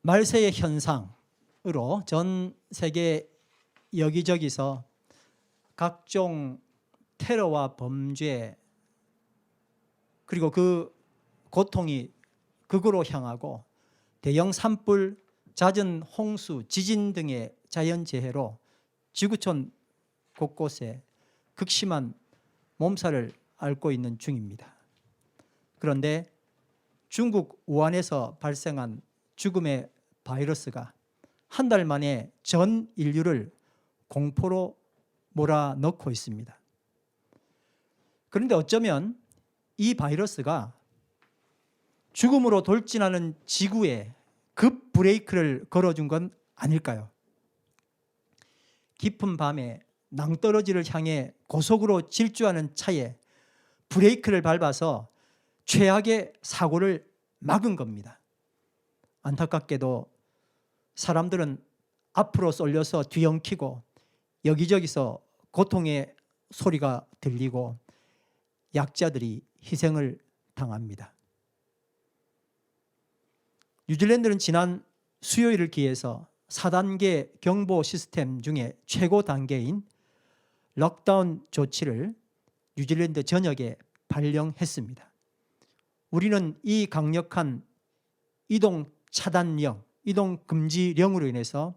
말세의 현상으로 전 세계 여기저기서 각종 테러와 범죄 그리고 그 고통이 극으로 향하고 대형 산불, 잦은 홍수, 지진 등의 자연재해로 지구촌 곳곳에 극심한 몸살을 앓고 있는 중입니다. 그런데 중국 우한에서 발생한 죽음의 바이러스가 한 달 만에 전 인류를 공포로 몰아넣고 있습니다. 그런데 어쩌면 이 바이러스가 죽음으로 돌진하는 지구에 급 브레이크를 걸어준 건 아닐까요? 깊은 밤에 낭떠러지를 향해 고속으로 질주하는 차에 브레이크를 밟아서 최악의 사고를 막은 겁니다. 안타깝게도 사람들은 앞으로 쏠려서 뒤엉키고 여기저기서 고통의 소리가 들리고 약자들이 희생을 당합니다. 뉴질랜드는 지난 수요일을 기해서 4단계 경보 시스템 중에 최고 단계인 록다운 조치를 뉴질랜드 전역에 발령했습니다. 우리는 이 강력한 이동 차단령, 이동 금지령으로 인해서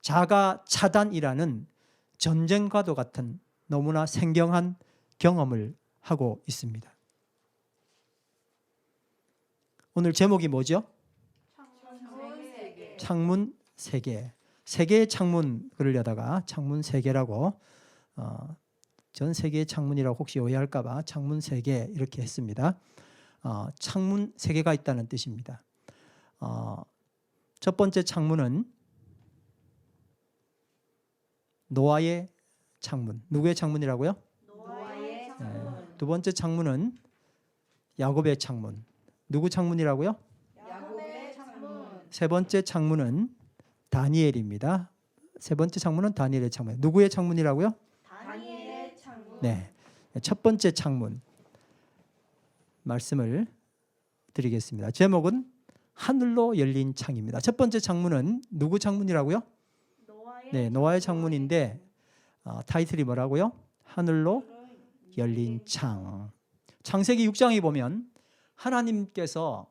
자가 차단이라는 전쟁과도 같은 너무나 생경한 경험을 하고 있습니다. 오늘 제목이 뭐죠? 창문 세 개. 세 개의 창문 그러려다가 창문 세 개라고 전 세계의 창문이라고 혹시 오해할까 봐 창문 세 개 이렇게 했습니다. 창문 세 개가 있다는 뜻입니다. 첫 번째 창문은 노아의 창문. 누구의 창문이라고요? 노아의 창문. 두 번째 창문은 야곱의 창문. 누구 창문이라고요? 야곱의 창문. 세 번째 창문은 다니엘입니다. 세 번째 창문은 다니엘의 창문. 누구의 창문이라고요? 다니엘의 창문. 네. 첫 번째 창문 말씀을 드리겠습니다. 제목은 하늘로 열린 창입니다. 첫 번째 창문은 누구 창문이라고요? 네, 노아의 창문인데 타이틀이 뭐라고요? 하늘로 열린 창. 창세기 6장에 보면 하나님께서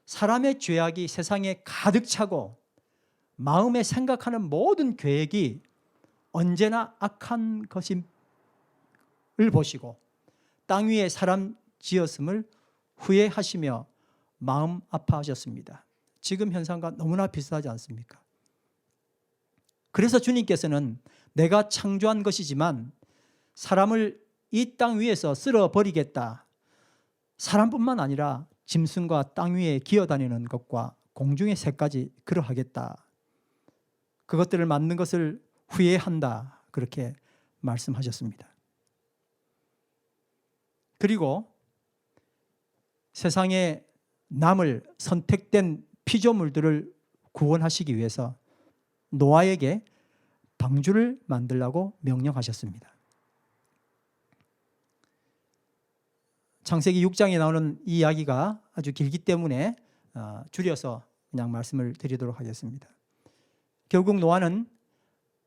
사람의 죄악이 세상에 가득 차고 마음에 생각하는 모든 계획이 언제나 악한 것임을 보시고 땅 위에 사람 지었음을 후회하시며 마음 아파하셨습니다. 지금 현상과 너무나 비슷하지 않습니까? 그래서 주님께서는 내가 창조한 것이지만 사람을 이 땅 위에서 쓸어버리겠다. 사람뿐만 아니라 짐승과 땅 위에 기어다니는 것과 공중의 새까지 그러하겠다. 그것들을 만든 것을 후회한다. 그렇게 말씀하셨습니다. 그리고 세상에 남을 선택된 피조물들을 구원하시기 위해서 노아에게 방주를 만들라고 명령하셨습니다. 창세기 6장에 나오는 이 이야기가 아주 길기 때문에 줄여서 그냥 말씀을 드리도록 하겠습니다. 결국 노아는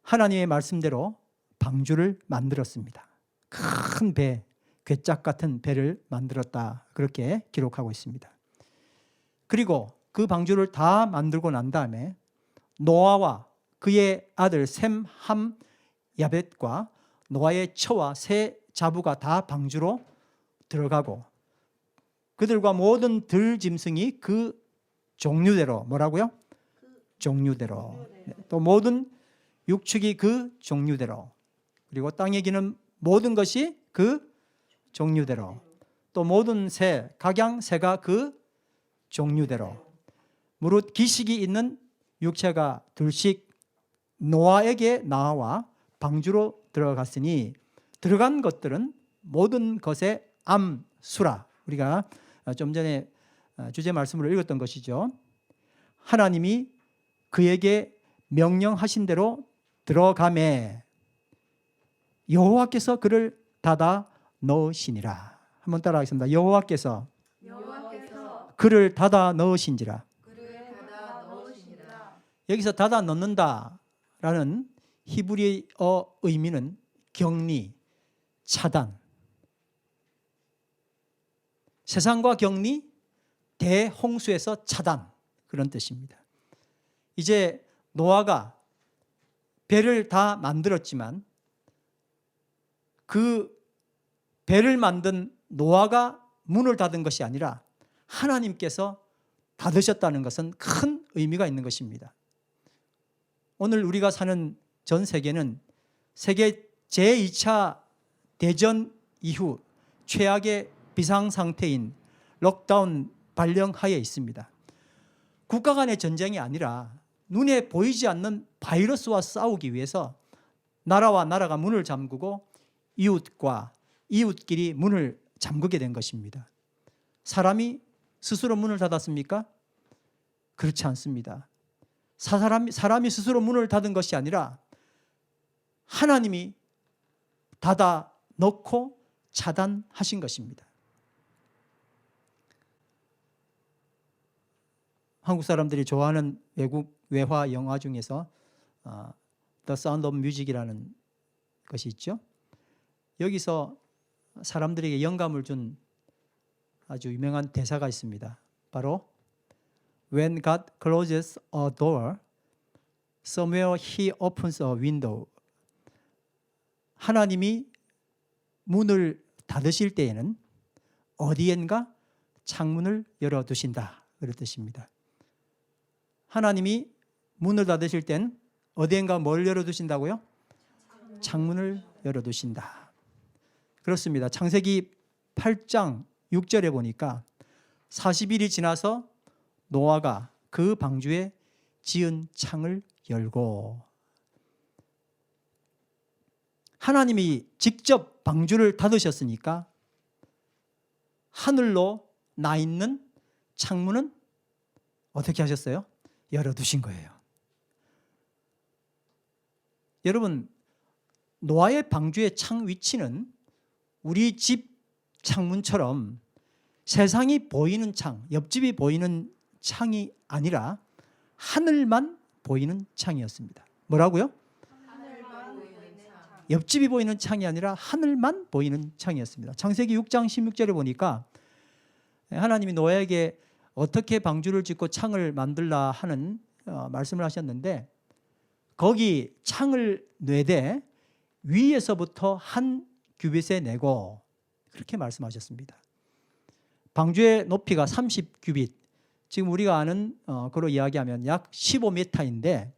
하나님의 말씀대로 방주를 만들었습니다. 큰 배, 괴짝 같은 배를 만들었다. 그렇게 기록하고 있습니다. 그리고 그 방주를 다 만들고 난 다음에 노아와 그의 아들 셈, 함, 야벳과 노아의 처와 세 자부가 다 방주로 들어가고 그들과 모든 들짐승이 그 종류대로 뭐라고요? 종류대로. 또 모든 육축이 그 종류대로. 그리고 땅에 기는 모든 것이 그 종류대로. 또 모든 새, 각양 새가 그 종류대로. 무릇 기식이 있는 육체가 둘씩 노아에게 나와 방주로 들어갔으니 들어간 것들은 모든 것의 암수라. 우리가 좀 전에 주제 말씀으로 읽었던 것이죠. 하나님이 그에게 명령하신 대로 들어가매 여호와께서 그를 닫아 넣으시니라. 한번 따라하겠습니다. 여호와께서 그를 닫아 넣으신지라. 여기서 닫아 넣는다라는 히브리어 의미는 격리, 차단. 세상과 격리, 대홍수에서 차단, 그런 뜻입니다. 이제 노아가 배를 다 만들었지만 그 배를 만든 노아가 문을 닫은 것이 아니라 하나님께서 닫으셨다는 것은 큰 의미가 있는 것입니다. 오늘 우리가 사는 전 세계는 세계 제2차 대전 이후 최악의 비상상태인 록다운 발령하에 있습니다. 국가 간의 전쟁이 아니라 눈에 보이지 않는 바이러스와 싸우기 위해서 나라와 나라가 문을 잠그고 이웃과 이웃끼리 문을 잠그게 된 것입니다. 사람이 스스로 문을 닫았습니까? 그렇지 않습니다. 사람이 스스로 문을 닫은 것이 아니라 하나님이 닫아 놓고 차단하신 것입니다. 한국 사람들이 좋아하는 외국 외화 영화 중에서 The Sound of Music이라는 것이 있죠. 여기서 사람들에게 영감을 준 아주 유명한 대사가 있습니다. 바로 When God closes a door, somewhere He opens a window. 하나님이 문을 닫으실 때에는 어디엔가 창문을 열어두신다, 그런 뜻입니다. 하나님이 문을 닫으실 땐 어디엔가 뭘 열어두신다고요? 창문을 열어두신다. 그렇습니다. 창세기 8장 6절에 보니까 40일이 지나서 노아가 그 방주에 지은 창을 열고, 하나님이 직접 방주를 닫으셨으니까 하늘로 나 있는 창문은 어떻게 하셨어요? 열어두신 거예요. 여러분, 노아의 방주의 창 위치는 우리 집 창문처럼 세상이 보이는 창, 옆집이 보이는 창이 아니라 하늘만 보이는 창이었습니다. 뭐라고요? 하늘만 보이는 창. 옆집이 보이는 창이 아니라 하늘만 보이는 창이었습니다. 창세기 6장 16절에 보니까 하나님이 노아에게 어떻게 방주를 짓고 창을 만들라 하는 말씀을 하셨는데, 거기 창을 내되 위에서부터 한 규빗에 내고, 그렇게 말씀하셨습니다. 방주의 높이가 30규빗, 지금 우리가 아는 거로 이야기하면 약 15m인데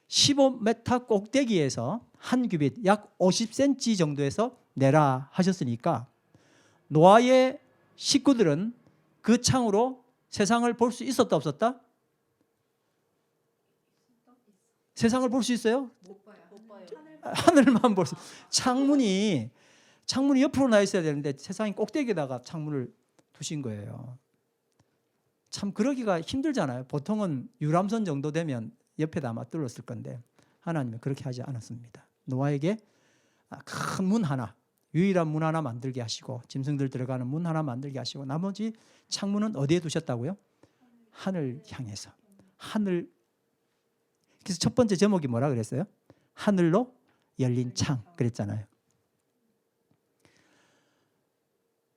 15m 꼭대기에서 한 규빗, 약 50cm 정도에서 내라 하셨으니까 노아의 식구들은 그 창으로 세상을 볼 수 있었다 없었다? 세상을 볼 수 있어요? 못 봐요. 하늘만 볼 수. 창문이 옆으로 나 있어야 되는데 세상이 꼭대기에다가 창문을 두신 거예요. 참 그러기가 힘들잖아요. 보통은 유람선 정도 되면 옆에다 아마 뚫었을 건데 하나님은 그렇게 하지 않았습니다. 노아에게 큰 문 하나, 유일한 문 하나 만들게 하시고, 짐승들 들어가는 문 하나 만들게 하시고, 나머지 창문은 어디에 두셨다고요? 하늘 향해서. 하늘. 그래서 첫 번째 제목이 뭐라 그랬어요? 하늘로 열린 창 그랬잖아요.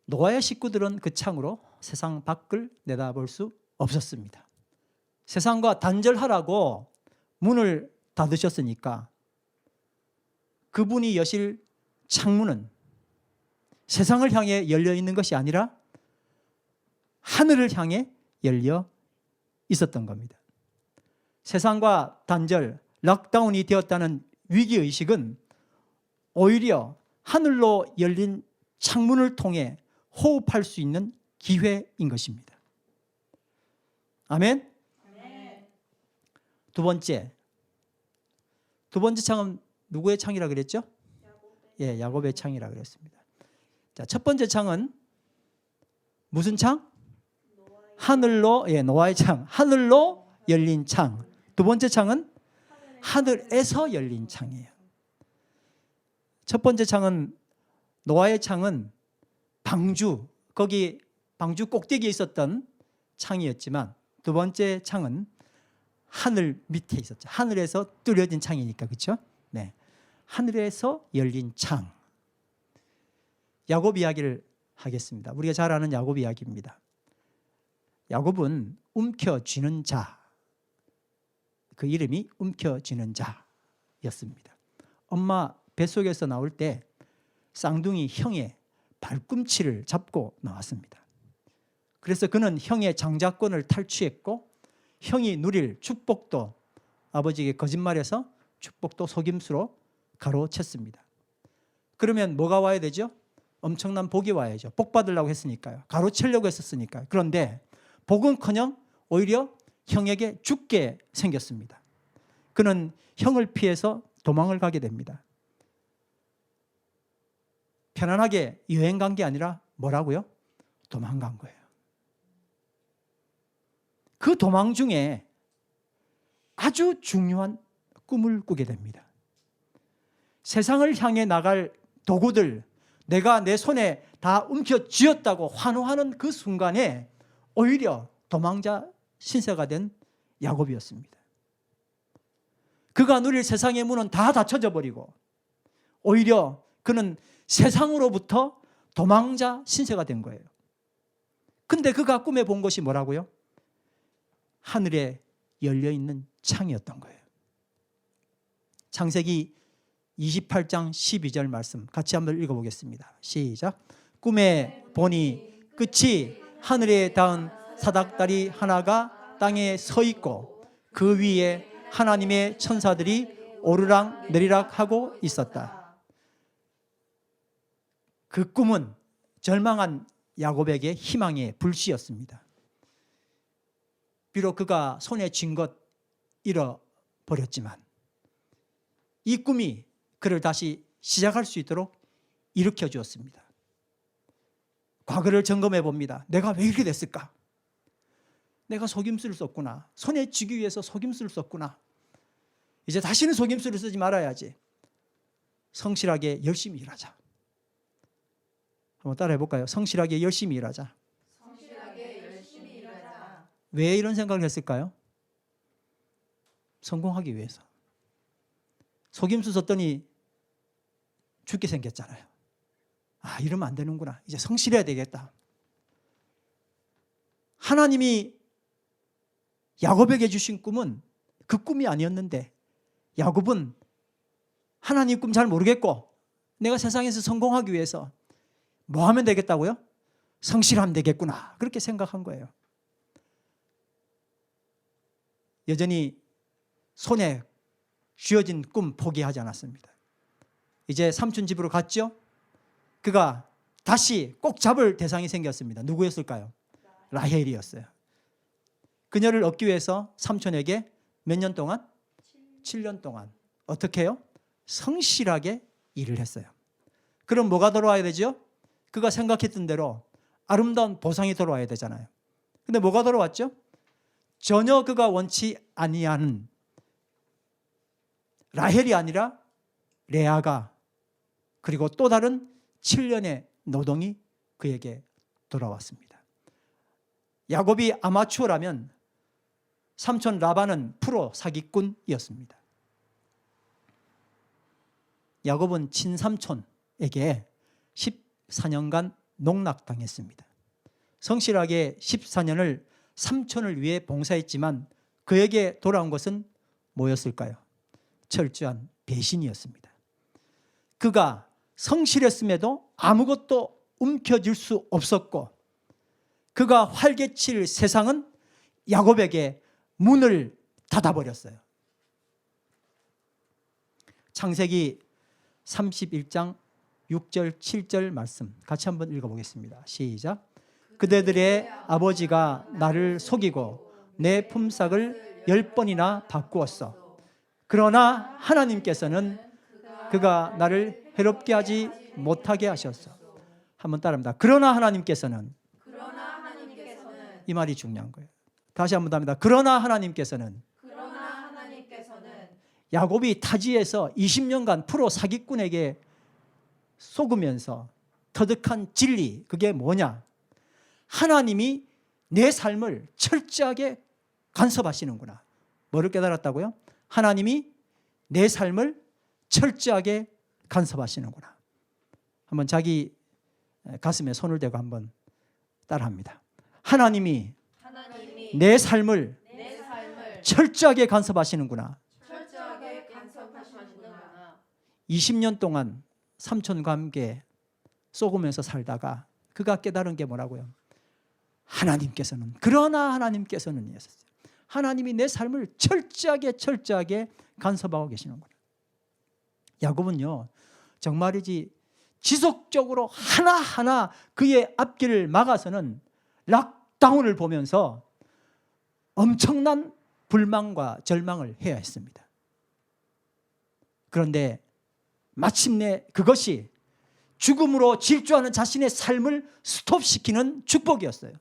노아의 식구들은 그 창으로 세상 밖을 내다볼 수 없었습니다. 세상과 단절하라고 문을 닫으셨으니까 그분이 여실 창문은 세상을 향해 열려 있는 것이 아니라 하늘을 향해 열려 있었던 겁니다. 세상과 단절, 락다운이 되었다는 위기의식은 오히려 하늘로 열린 창문을 통해 호흡할 수 있는 기회인 것입니다. 아멘? 두 번째 창은 누구의 창이라 그랬죠? 예, 야곱의 창이라 그랬습니다. 자, 첫 번째 창은 무슨 창? 하늘로, 예, 노아의 창. 하늘로 열린 창. 두 번째 창은 하늘에서 열린 창이에요. 첫 번째 창은, 노아의 창은 방주, 거기 방주 꼭대기에 있었던 창이었지만, 두 번째 창은 하늘 밑에 있었죠. 하늘에서 뚫어진 창이니까, 그렇죠? 네, 하늘에서 열린 창. 야곱 이야기를 하겠습니다. 우리가 잘 아는 야곱 이야기입니다. 야곱은 움켜쥐는 자, 그 이름이 움켜쥐는 자였습니다. 엄마 뱃속에서 나올 때 쌍둥이 형의 발꿈치를 잡고 나왔습니다. 그래서 그는 형의 장자권을 탈취했고 형이 누릴 축복도 아버지에게 거짓말해서 축복도 속임수로 가로챘습니다. 그러면 뭐가 와야 되죠? 엄청난 복이 와야죠. 복 받으려고 했으니까요. 가로채려고 했었으니까요. 그런데 복은커녕 오히려 형에게 죽게 생겼습니다. 그는 형을 피해서 도망을 가게 됩니다. 편안하게 여행 간 게 아니라 뭐라고요? 도망간 거예요. 그 도망 중에 아주 중요한 꿈을 꾸게 됩니다. 세상을 향해 나갈 도구들, 내가 내 손에 다 움켜쥐었다고 환호하는 그 순간에 오히려 도망자 신세가 된 야곱이었습니다. 그가 누릴 세상의 문은 다 닫혀져 버리고 오히려 그는 세상으로부터 도망자 신세가 된 거예요. 근데 그가 꿈에 본 것이 뭐라고요? 하늘에 열려있는 창이었던 거예요. 창세기 28장 12절 말씀 같이 한번 읽어보겠습니다. 시작. 꿈에 보니 끝이 하늘에 닿은 사닥다리 하나가 땅에 서 있고 그 위에 하나님의 천사들이 오르락 내리락 하고 있었다. 그 꿈은 절망한 야곱에게 희망의 불씨였습니다. 비록 그가 손에 쥔 것 잃어버렸지만 이 꿈이 그를 다시 시작할 수 있도록 일으켜 주었습니다. 과거를 점검해 봅니다. 내가 왜 이렇게 됐을까? 내가 속임수를 썼구나. 손에 쥐기 위해서 속임수를 썼구나. 이제 다시는 속임수를 쓰지 말아야지. 성실하게 열심히 일하자. 한번 따라해 볼까요? 성실하게 열심히 일하자. 성실하게 열심히 일하자. 왜 이런 생각을 했을까요? 성공하기 위해서. 속임수 썼더니 죽게 생겼잖아요. 아, 이러면 안 되는구나. 이제 성실해야 되겠다. 하나님이 야곱에게 주신 꿈은 그 꿈이 아니었는데 야곱은 하나님 꿈 잘 모르겠고 내가 세상에서 성공하기 위해서 뭐 하면 되겠다고요? 성실하면 되겠구나. 그렇게 생각한 거예요. 여전히 손에 쥐어진 꿈 포기하지 않았습니다. 이제 삼촌 집으로 갔죠? 그가 다시 꼭 잡을 대상이 생겼습니다. 누구였을까요? 라헬이었어요. 그녀를 얻기 위해서 삼촌에게 몇 년 동안? 7년 동안 어떻게 해요? 성실하게 일을 했어요. 그럼 뭐가 돌아와야 되죠? 그가 생각했던 대로 아름다운 보상이 돌아와야 되잖아요. 근데 뭐가 돌아왔죠? 전혀 그가 원치 아니하는 라헬이 아니라 레아가 그리고 또 다른 7년의 노동이 그에게 돌아왔습니다. 야곱이 아마추어라면 삼촌 라반은 프로 사기꾼이었습니다. 야곱은 친삼촌에게 14년간 농락당했습니다. 성실하게 14년을 삼촌을 위해 봉사했지만 그에게 돌아온 것은 뭐였을까요? 철저한 배신이었습니다. 그가 성실했음에도 아무것도 움켜쥘 수 없었고 그가 활개칠 세상은 야곱에게 문을 닫아버렸어요. 창세기 31장 6절 7절 말씀 같이 한번 읽어보겠습니다. 시작. 그대들의 아버지가 나를 속이고 내 품삯을 10번이나 바꾸었어. 그러나 하나님께서는 그가 나를 해롭게 하지 못하게 하셨어. 한번 따라합니다. 그러나 하나님께서는 이 말이 중요한 거예요. 다시 한번 합니다. 그러나 하나님께서는 야곱이 타지에서 20년간 프로 사기꾼에게 속으면서 터득한 진리 그게 뭐냐? 하나님이 내 삶을 철저하게 간섭하시는구나. 뭐를 깨달았다고요? 하나님이 내 삶을 철저하게 간섭하시는구나. 한번 자기 가슴에 손을 대고 한번 따라합니다. 하나님이 내 삶을 철저하게 간섭하시는구나. 20년 동안 삼촌과 함께 쏘으면서 살다가 그가 깨달은 게 뭐라고요? 그러나 하나님께서는 이랬었어요. 하나님이 내 삶을 철저하게 간섭하고 계시는구나. 야곱은요, 정말이지 지속적으로 하나하나 그의 앞길을 막아서는 락다운을 보면서 엄청난 불만과 절망을 해야 했습니다. 그런데 마침내 그것이 죽음으로 질주하는 자신의 삶을 스톱시키는 축복이었어요.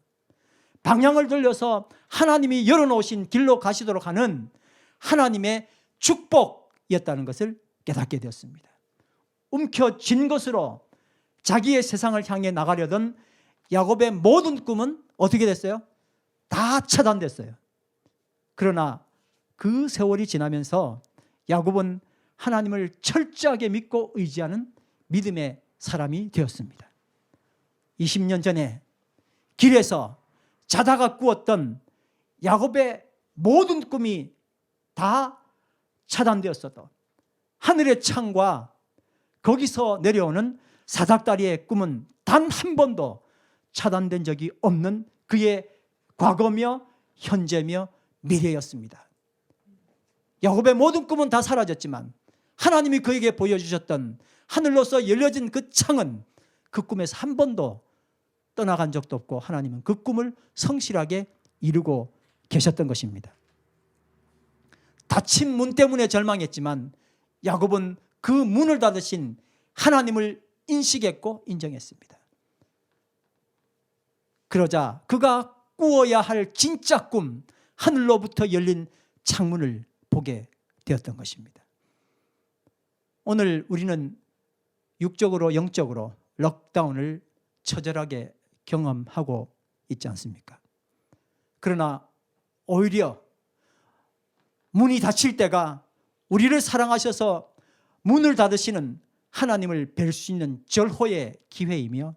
방향을 돌려서 하나님이 열어놓으신 길로 가시도록 하는 하나님의 축복이었다는 것을 깨닫게 되었습니다. 움켜쥔 것으로 자기의 세상을 향해 나가려던 야곱의 모든 꿈은 어떻게 됐어요? 다 차단됐어요. 그러나 그 세월이 지나면서 야곱은 하나님을 철저하게 믿고 의지하는 믿음의 사람이 되었습니다. 20년 전에 길에서 자다가 꾸었던 야곱의 모든 꿈이 다 차단되었어도 하늘의 창과 거기서 내려오는 사닥다리의 꿈은 단 한 번도 차단된 적이 없는 그의 과거며 현재며 미래였습니다. 야곱의 모든 꿈은 다 사라졌지만 하나님이 그에게 보여주셨던 하늘로서 열려진 그 창은 그 꿈에서 한 번도 떠나간 적도 없고 하나님은 그 꿈을 성실하게 이루고 계셨던 것입니다. 닫힌 문 때문에 절망했지만 야곱은 그 문을 닫으신 하나님을 인식했고 인정했습니다. 그러자 그가 꾸어야 할 진짜 꿈, 하늘로부터 열린 창문을 보게 되었던 것입니다. 오늘 우리는 육적으로 영적으로 록다운을 처절하게 경험하고 있지 않습니까? 그러나 오히려 문이 닫힐 때가 우리를 사랑하셔서 문을 닫으시는 하나님을 뵐 수 있는 절호의 기회이며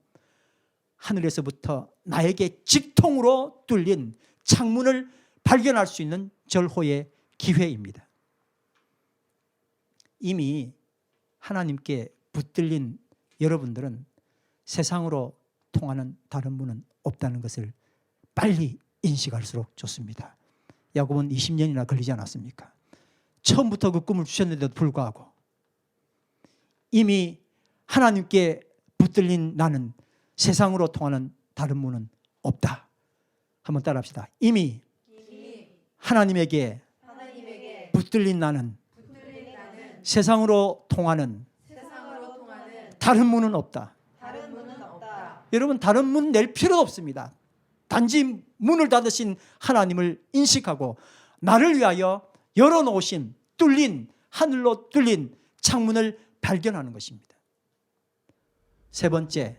하늘에서부터 나에게 직통으로 뚫린 창문을 발견할 수 있는 절호의 기회입니다. 이미 하나님께 붙들린 여러분들은 세상으로 통하는 다른 문은 없다는 것을 빨리 인식할수록 좋습니다. 야곱은 20년이나 걸리지 않았습니까? 처음부터 그 꿈을 주셨는데도 불구하고 이미 하나님께 붙들린 나는 세상으로 통하는 다른 문은 없다. 한번 따라합시다. 이미 하나님에게 붙들린 나는 세상으로 통하는 다른 문은 없다. 여러분, 다른 문 낼 필요도 없습니다. 단지 문을 닫으신 하나님을 인식하고 나를 위하여 열어놓으신 뚫린 하늘로 뚫린 창문을 발견하는 것입니다. 세 번째,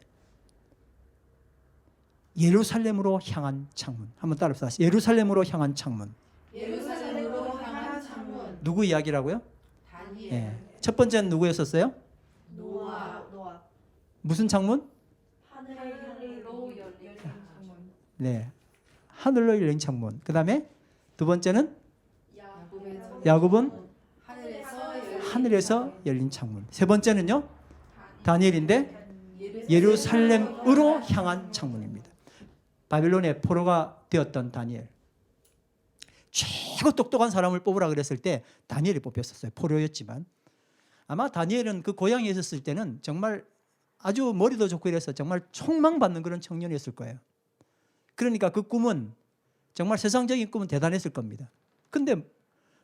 예루살렘으로 향한 창문. 한번 따라합시다. 예루살렘으로 향한 창문. 누구 이야기라고요? 다니엘. 네. 첫 번째는 누구였었어요? 노아. 무슨 창문? 하늘로 열린 창문. 네, 하늘로 열린 창문. 그 다음에 두 번째는 야곱의 야곱은 하늘에서 하늘에서 열린 창문. 세 번째는요, 다니엘인데 예루살렘으로 향한 창문입니다. 바빌론의 포로가 되었던 다니엘, 최고 똑똑한 사람을 뽑으라 그랬을 때 다니엘이 뽑혔었어요. 포로였지만 아마 다니엘은 그 고향에 있었을 때는 정말 아주 머리도 좋고 이래서 정말 촉망받는 그런 청년이었을 거예요. 그러니까 그 꿈은 정말 세상적인 꿈은 대단했을 겁니다. 근데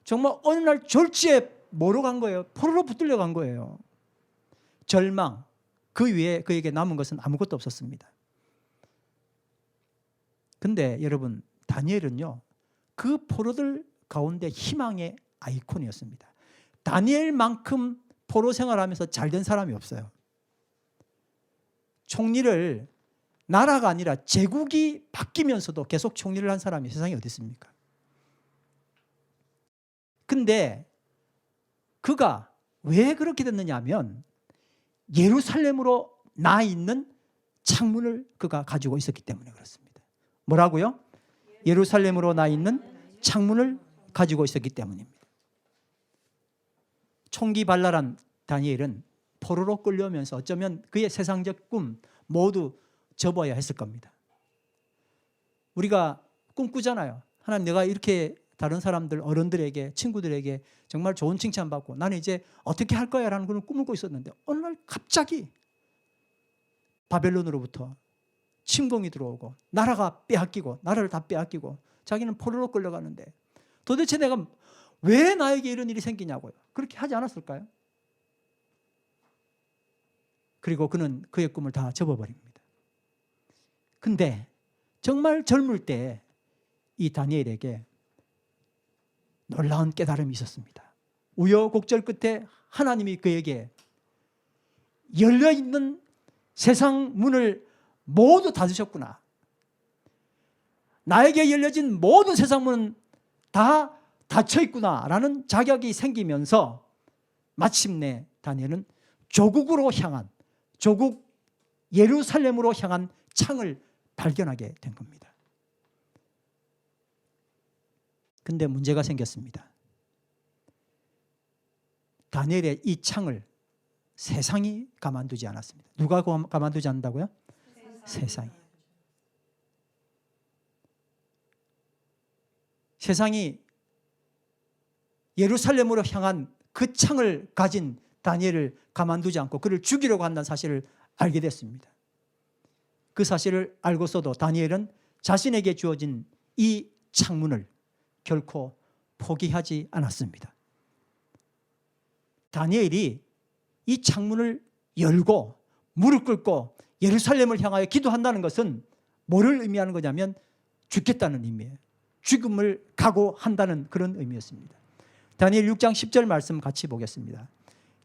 정말 어느 날 졸지에 뭐로 간 거예요? 포로로 붙들려 간 거예요. 절망, 그 위에 그에게 남은 것은 아무것도 없었습니다. 근데 여러분, 다니엘은요, 그 포로들 가운데 희망의 아이콘이었습니다. 다니엘만큼 포로 생활하면서 잘된 사람이 없어요. 총리를, 나라가 아니라 제국이 바뀌면서도 계속 총리를 한 사람이 세상에 어디 있습니까? 근데 그가 왜 그렇게 됐느냐 하면 예루살렘으로 나 있는 창문을 그가 가지고 있었기 때문에 그렇습니다. 뭐라고요? 예루살렘으로 나 있는 창문을 가지고 있었기 때문입니다. 총기발랄한 다니엘은 포로로 끌려오면서 어쩌면 그의 세상적 꿈 모두 접어야 했을 겁니다. 우리가 꿈꾸잖아요. 하나님, 내가 이렇게 다른 사람들, 어른들에게, 친구들에게 정말 좋은 칭찬받고 나는 이제 어떻게 할 거야 라는 그런 꿈을 꾸고 있었는데 어느 날 갑자기 바벨론으로부터 침공이 들어오고 나라가 빼앗기고 나라를 다 빼앗기고 자기는 포로로 끌려가는데 도대체 내가 왜 나에게 이런 일이 생기냐고요. 그렇게 하지 않았을까요? 그리고 그는 그의 꿈을 다 접어버립니다. 근데 정말 젊을 때 이 다니엘에게 놀라운 깨달음이 있었습니다. 우여곡절 끝에 하나님이 그에게 열려있는 세상 문을 모두 닫으셨구나. 나에게 열려진 모든 세상 문은 다 닫혀있구나 라는 자격이 생기면서 마침내 다니엘은 조국으로 향한, 조국 예루살렘으로 향한 창을 발견하게 된 겁니다. 근데 문제가 생겼습니다. 다니엘의 이 창을 세상이 가만두지 않았습니다. 누가 가만두지 않는다고요? 세상이. 세상이 예루살렘으로 향한 그 창을 가진 다니엘을 가만두지 않고 그를 죽이려고 한다는 사실을 알게 됐습니다. 그 사실을 알고서도 다니엘은 자신에게 주어진 이 창문을 결코 포기하지 않았습니다. 다니엘이 이 창문을 열고 무릎 꿇고 예루살렘을 향하여 기도한다는 것은 뭐를 의미하는 거냐면 죽겠다는 의미예요. 죽음을 각오한다는 그런 의미였습니다. 다니엘 6장 10절 말씀 같이 보겠습니다.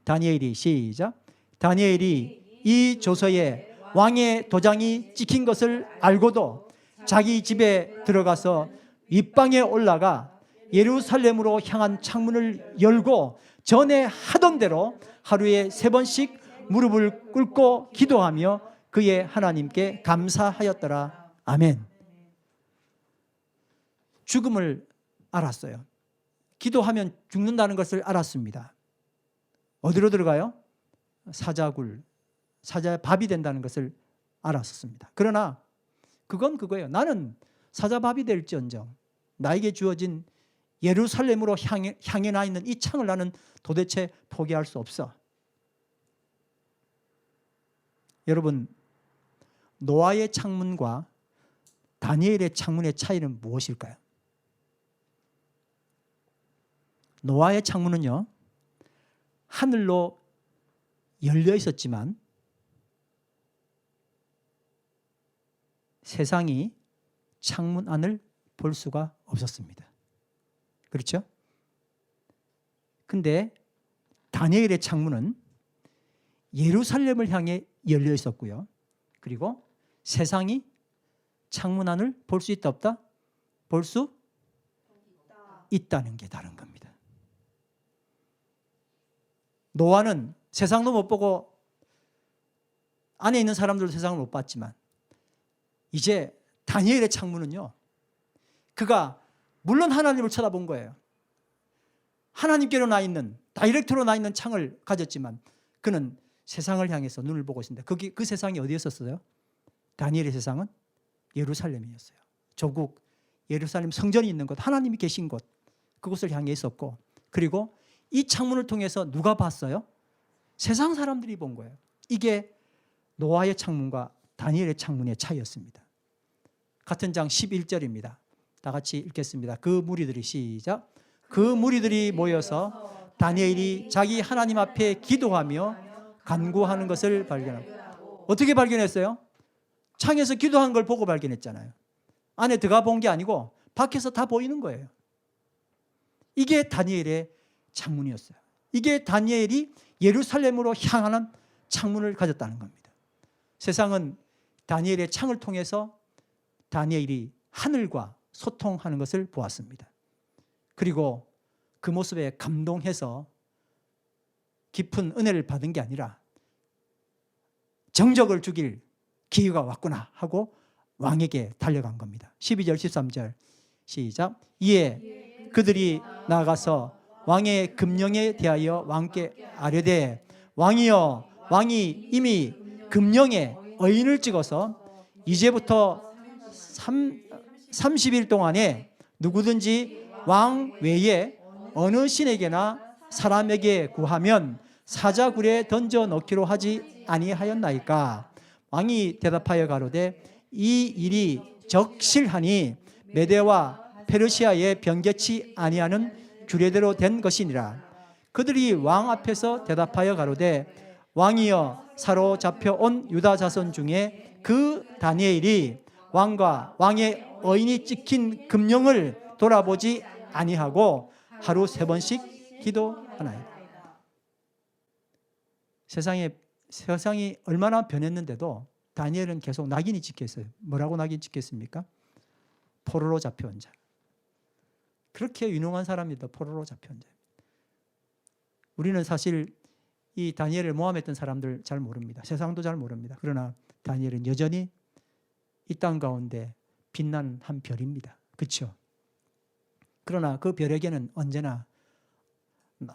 다니엘이 시작. 다니엘이 이 조서에 왕의 도장이 찍힌 것을 알고도 자기 집에 들어가서 윗방에 올라가 예루살렘으로 향한 창문을 열고 전에 하던 대로 하루에 3번씩 무릎을 꿇고 기도하며 그의 하나님께 감사하였더라. 아멘. 죽음을 알았어요. 기도하면 죽는다는 것을 알았습니다. 어디로 들어가요? 사자굴, 사자밥이 된다는 것을 알았었습니다. 그러나 그건 그거예요. 나는 사자밥이 될지언정 나에게 주어진 예루살렘으로 향해 나 있는 이 창을 나는 도대체 포기할 수 없어. 여러분, 노아의 창문과 다니엘의 창문의 차이는 무엇일까요? 노아의 창문은요, 하늘로 열려 있었지만 세상이 창문 안을 볼 수가 없었습니다. 그렇죠? 근데 다니엘의 창문은 예루살렘을 향해 열려 있었고요. 그리고 세상이 창문 안을 볼 수 있다 없다? 볼 수 있다는 게 다른 겁니다. 노아는 세상도 못 보고 안에 있는 사람들도 세상을 못 봤지만 이제 다니엘의 창문은요, 그가 물론 하나님을 쳐다본 거예요. 하나님께로 나 있는, 다이렉트로 나 있는 창을 가졌지만 그는 세상을 향해서 눈을 보고 있습니다. 그 세상이 어디였었어요? 다니엘의 세상은 예루살렘이었어요. 조국 예루살렘 성전이 있는 곳, 하나님이 계신 곳, 그곳을 향해 있었고, 그리고 이 창문을 통해서 누가 봤어요? 세상 사람들이 본 거예요. 이게 노아의 창문과 다니엘의 창문의 차이였습니다. 같은 장 11절입니다. 다 같이 읽겠습니다. 그 무리들이 시작. 그 무리들이 모여서 다니엘이 자기 하나님 앞에 기도하며 간구하는 것을 발견하고. 어떻게 발견했어요? 창에서 기도한 걸 보고 발견했잖아요. 안에 들어가 본 게 아니고 밖에서 다 보이는 거예요. 이게 다니엘의 창문이었어요. 이게 다니엘이 예루살렘으로 향하는 창문을 가졌다는 겁니다. 세상은 다니엘의 창을 통해서 다니엘이 하늘과 소통하는 것을 보았습니다. 그리고 그 모습에 감동해서 깊은 은혜를 받은 게 아니라 정적을 죽일 기회가 왔구나 하고 왕에게 달려간 겁니다. 12절 13절 시작. 이에 그들이 나가서 왕의 금령에 대하여 왕께 아뢰되 왕이여, 왕이 이미 금령에 의인을 찍어서 이제부터 30일 동안에 누구든지 왕 외에 어느 신에게나 사람에게 구하면 사자굴에 던져 넣기로 하지 아니하였나이까. 왕이 대답하여 가로되 이 일이 적실하니 메대와 페르시아에 변개치 아니하는 규례대로 된 것이니라. 그들이 왕 앞에서 대답하여 가로되 왕이여, 사로잡혀 온 유다 자손 중에 그 다니엘이 왕과 왕의 의인이 찍힌 금령을 돌아보지 아니하고 하루 3번씩 기도하나이다. 세상이 얼마나 변했는데도 다니엘은 계속 낙인이 찍혔어요. 뭐라고 낙인 찍혔습니까? 포로로 잡혀온 자. 그렇게 유능한 사람입니다. 포로로 잡혀온 자. 우리는 사실 이 다니엘을 모함했던 사람들 잘 모릅니다. 세상도 잘 모릅니다. 그러나 다니엘은 여전히 이 땅 가운데 빛나는 한 별입니다. 그렇죠? 그러나 그 별에게는 언제나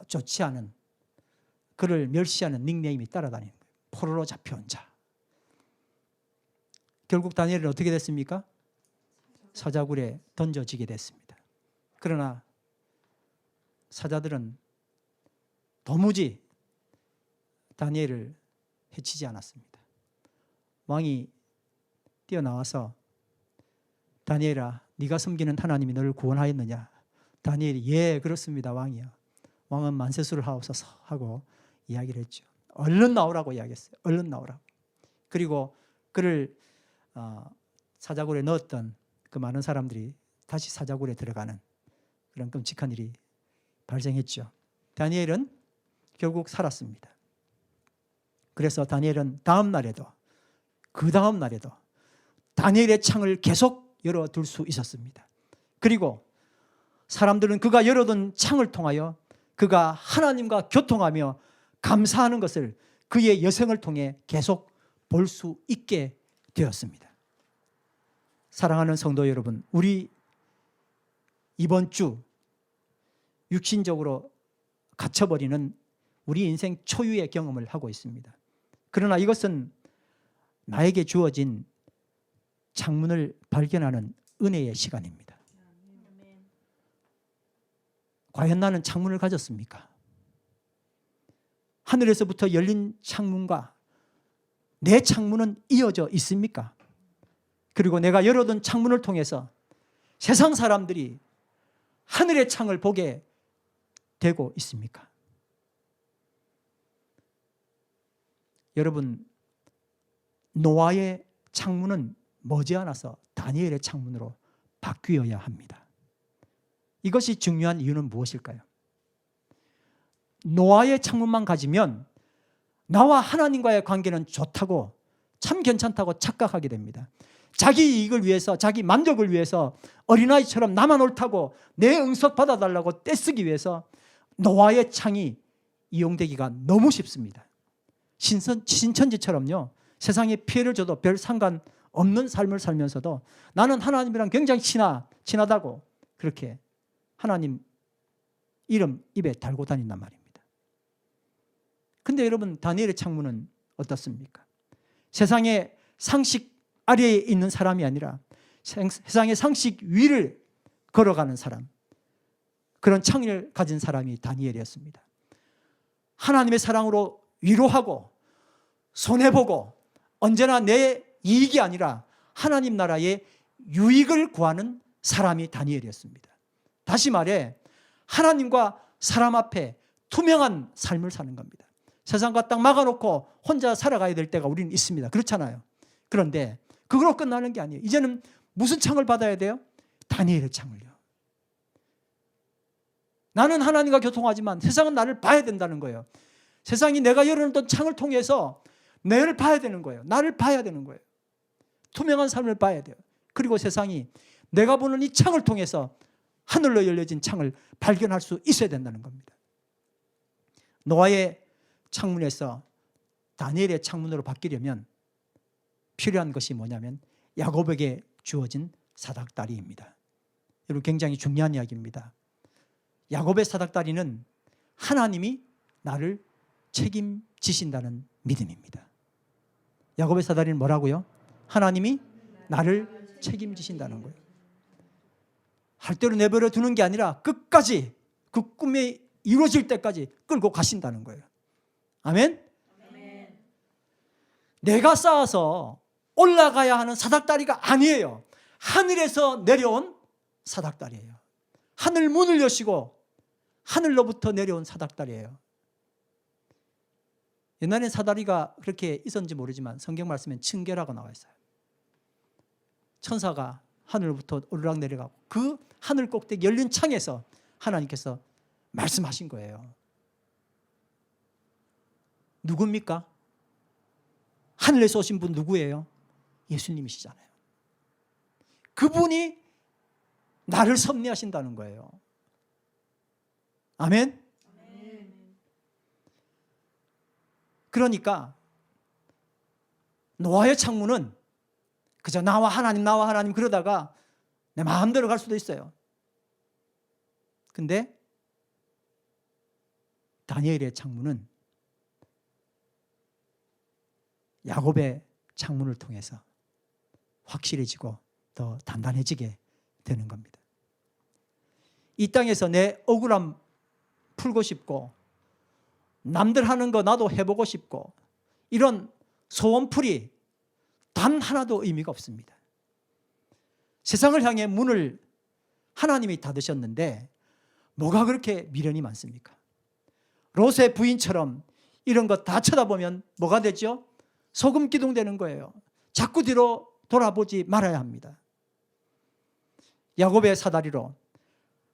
좋지 않은, 그를 멸시하는 닉네임이 따라다니는 거예요. 포로로 잡혀온 자. 결국 다니엘은 어떻게 됐습니까? 사자굴에 던져지게 됐습니다. 그러나 사자들은 도무지 다니엘을 해치지 않았습니다. 왕이 뛰어나와서 다니엘아, 네가 섬기는 하나님이 너를 구원하였느냐? 다니엘이 예, 그렇습니다, 왕이요. 왕은 만세수를 하옵소서 하고 이야기를 했죠. 얼른 나오라고 이야기했어요. 얼른 나오라고. 그리고 그를 사자굴에 넣었던 그 많은 사람들이 다시 사자굴에 들어가는 그런 끔찍한 일이 발생했죠. 다니엘은 결국 살았습니다. 그래서 다니엘은 다음 날에도, 그 다음 날에도 다니엘의 창을 계속 열어둘 수 있었습니다. 그리고 사람들은 그가 열어둔 창을 통하여 그가 하나님과 교통하며 감사하는 것을 그의 여생을 통해 계속 볼 수 있게 되었습니다. 사랑하는 성도 여러분, 우리 이번 주 육신적으로 갇혀버리는 우리 인생 초유의 경험을 하고 있습니다. 그러나 이것은 나에게 주어진 창문을 발견하는 은혜의 시간입니다. 과연 나는 창문을 가졌습니까? 하늘에서부터 열린 창문과 내 창문은 이어져 있습니까? 그리고 내가 열어둔 창문을 통해서 세상 사람들이 하늘의 창을 보게 되고 있습니까? 여러분, 노아의 창문은 머지않아서 다니엘의 창문으로 바뀌어야 합니다. 이것이 중요한 이유는 무엇일까요? 노아의 창문만 가지면 나와 하나님과의 관계는 좋다고, 참 괜찮다고 착각하게 됩니다. 자기 이익을 위해서, 자기 만족을 위해서 어린아이처럼 나만 옳다고 내 응석 받아달라고 떼쓰기 위해서 노아의 창이 이용되기가 너무 쉽습니다. 신천지처럼요, 세상에 피해를 줘도 별 상관없는 삶을 살면서도 나는 하나님이랑 굉장히 친하다고 그렇게 하나님 이름 입에 달고 다닌단 말입니다. 근데 여러분, 다니엘의 창문은 어떻습니까? 세상의 상식 아래에 있는 사람이 아니라 세상의 상식 위를 걸어가는 사람, 그런 창을 가진 사람이 다니엘이었습니다. 하나님의 사랑으로 위로하고 손해보고 언제나 내 이익이 아니라 하나님 나라의 유익을 구하는 사람이 다니엘이었습니다. 다시 말해 하나님과 사람 앞에 투명한 삶을 사는 겁니다. 세상과 딱 막아놓고 혼자 살아가야 될 때가 우리는 있습니다. 그렇잖아요. 그런데 그걸로 끝나는 게 아니에요. 이제는 무슨 창을 받아야 돼요? 다니엘의 창을요. 나는 하나님과 교통하지만 세상은 나를 봐야 된다는 거예요. 세상이 내가 열어놓던 창을 통해서 나를 봐야 되는 거예요. 나를 봐야 되는 거예요. 투명한 삶을 봐야 돼요. 그리고 세상이 내가 보는 이 창을 통해서 하늘로 열려진 창을 발견할 수 있어야 된다는 겁니다. 노아의 창문에서 다니엘의 창문으로 바뀌려면 필요한 것이 뭐냐면 야곱에게 주어진 사닥다리입니다. 여러분, 굉장히 중요한 이야기입니다. 야곱의 사닥다리는 하나님이 나를 책임지신다는 믿음입니다. 야곱의 사닥다리는 뭐라고요? 하나님이 나를 책임지신다는 거예요. 할 대로 내버려 두는 게 아니라 끝까지 그 꿈이 이루어질 때까지 끌고 가신다는 거예요. 아멘? 아멘. 내가 쌓아서 올라가야 하는 사닥다리가 아니에요. 하늘에서 내려온 사닥다리예요. 하늘 문을 여시고 하늘로부터 내려온 사닥다리예요. 옛날엔 사다리가 그렇게 있었는지 모르지만 성경 말씀엔 층계라고 나와 있어요. 천사가 하늘로부터 오르락 내려가고 그 하늘 꼭대기 열린 창에서 하나님께서 말씀하신 거예요. 누굽니까? 하늘에서 오신 분 누구예요? 예수님이시잖아요. 그분이 나를 섭리하신다는 거예요. 아멘? 그러니까 노아의 창문은 그저 나와 하나님 그러다가 내 마음대로 갈 수도 있어요. 근데 다니엘의 창문은 야곱의 창문을 통해서 확실해지고 더 단단해지게 되는 겁니다. 이 땅에서 내 억울함 풀고 싶고 남들 하는 거 나도 해보고 싶고 이런 소원풀이 단 하나도 의미가 없습니다. 세상을 향해 문을 하나님이 닫으셨는데 뭐가 그렇게 미련이 많습니까? 롯의 부인처럼 이런 거 다 쳐다보면 뭐가 되죠? 소금 기둥 되는 거예요. 자꾸 뒤로 돌아보지 말아야 합니다. 야곱의 사다리로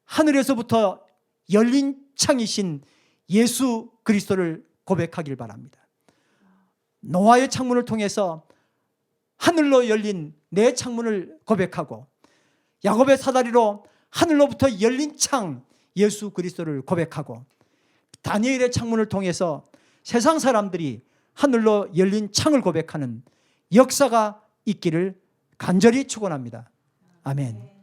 하늘에서부터 열린 창이신 예수 그리스도를 고백하길 바랍니다. 노아의 창문을 통해서 하늘로 열린 내 창문을 고백하고 야곱의 사다리로 하늘로부터 열린 창 예수 그리스도를 고백하고 다니엘의 창문을 통해서 세상 사람들이 하늘로 열린 창을 고백하는 역사가 있기를 간절히 축원합니다. 아멘.